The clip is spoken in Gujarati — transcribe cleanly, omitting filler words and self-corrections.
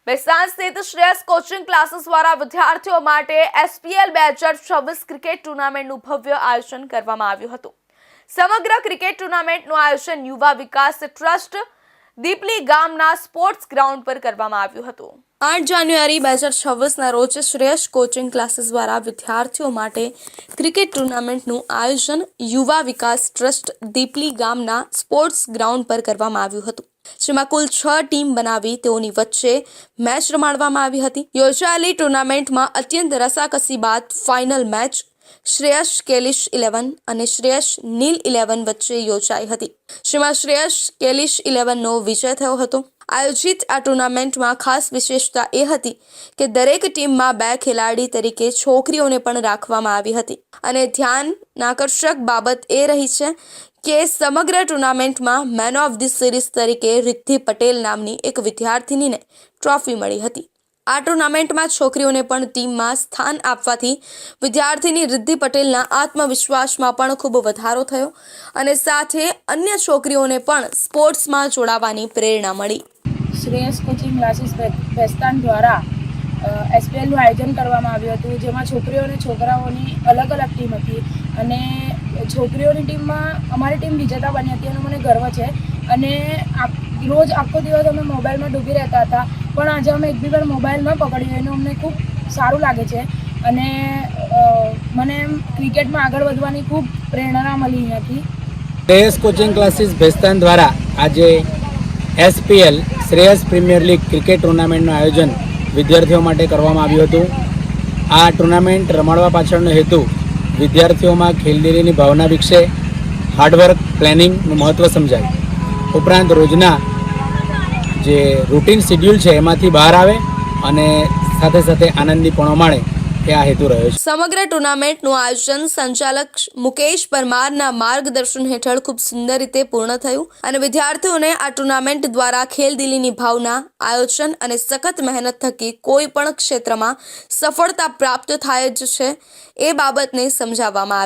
બેસાણ સ્થિત શ્રેયસ કોચિંગ ક્લાસીસ દ્વારા વિદ્યાર્થીઓ માટે SPL 2026 ક્રિકેટ ટુર્નામેન્ટનું ભવ્ય આયોજન કરવામાં આવ્યું હતું। સમગ્ર ક્રિકેટ ટુર્નામેન્ટનું આયોજન યુવા વિકાસ ટ્રસ્ટ દીપલી ગામના સ્પોર્ટ્સ ગ્રાઉન્ડ પર કરવામાં આવ્યું હતું। 8 જાન્યુઆરી 2026ના રોજ શ્રેયસ કોચિંગ ક્લાસીસ દ્વારા વિદ્યાર્થીઓ માટે ક્રિકેટ ટુર્નામેન્ટનું આયોજન યુવા વિકાસ ટ્રસ્ટ દીપલી ગામના સ્પોર્ટ્સ ગ્રાઉન્ડ પર કરવામાં આવ્યું હતું। જેમાં કુલ 6 ટીમ બનાવી તેઓની વચ્ચે મેચ રમાડવામાં આવી હતી। યોજાયેલી ટુર્નામેન્ટમાં અત્યંત રસાકસી બાદ ફાઇનલ મેચ શ્રેયસ કેલિશ 11 અને શ્રેયસ નીલ 11 વચ્ચે યોજાઈ હતી, જેમાં શ્રેયસ કેલિશ 11નો વિજય થયો હતો। આયોજિત આ ટુર્નામેન્ટમાં ખાસ વિશેષતા એ હતી કે દરેક ટીમમાં 2 ખેલાડી તરીકે છોકરીઓને પણ રાખવામાં આવી હતી અને ધ્યાનાકર્ષક બાબત એ રહી છે કે સમગ્ર ટુર્નામેન્ટમાં મેન ઓફ ધી સિરીઝ તરીકે રિદ્ધિ પટેલ નામની એક વિદ્યાર્થિનીને ટ્રોફી મળી હતી। આ ટુર્નામેન્ટમાં છોકરીઓને પણ ટીમમાં સ્થાન આપવાથી વિદ્યાર્થિની રિદ્ધિ પટેલના આત્મવિશ્વાસમાં પણ ખૂબ વધારો થયો અને સાથે અન્ય છોકરીઓને પણ સ્પોર્ટ્સમાં જોડાવાની પ્રેરણા મળી। શ્રેયસ કોચિંગ ક્લાસીસ બેસ્તાન દ્વારા SPLનું આયોજન કરવામાં આવ્યું હતું, જેમાં છોકરીઓ અને છોકરાઓની અલગ અલગ ટીમ હતી અને છોકરીઓની ટીમમાં અમારી ટીમ વિજેતા બની હતી એનો મને ગર્વ છે। અને રોજ આખો દિવસ અમે મોબાઈલમાં ડૂબી રહેતા હતા, પણ આજે અમે એક બી વાર મોબાઈલ ન પકડ્યો એનું અમને ખૂબ સારું લાગે છે અને મને ક્રિકેટમાં આગળ વધવાની ખૂબ પ્રેરણા મળી અહીંયાથી। શ્રેયસ કોચિંગ ક્લાસીસ ભેસ્તાન દ્વારા આજે SPL Shreyas premier league cricket ટુર્નામેન્ટનું આયોજન વિદ્યાર્થીઓ માટે કરવામાં આવ્યું હતું। આ ટુર્નામેન્ટ રમાડવા પાછળનો હેતુ વિદ્યાર્થીઓમાં ખેલદિલીની ભાવના વિકસે, હાર્ડવર્ક પ્લાનિંગનું મહત્ત્વ સમજાય, ઉપરાંત રોજના જે રૂટીન શેડ્યુલ છે એમાંથી બહાર આવે અને સાથે સાથે આનંદીપણો માણે એ આ હેતુ રહ્યો છે। સમગ્ર ટુર્નામેન્ટનું આયોજન સંચાલક મુકેશ પરમારના માર્ગદર્શન હેઠળ ખૂબ સુંદર રીતે પૂર્ણ થયું અને વિદ્યાર્થીઓને આ ટુર્નામેન્ટ દ્વારા ખેલદિલીની ભાવના, આયોજન અને સખત મહેનત થકી કોઈ પણ ક્ષેત્રમાં સફળતા પ્રાપ્ત થાય જ છે એ બાબતને સમજાવવામાં આવી।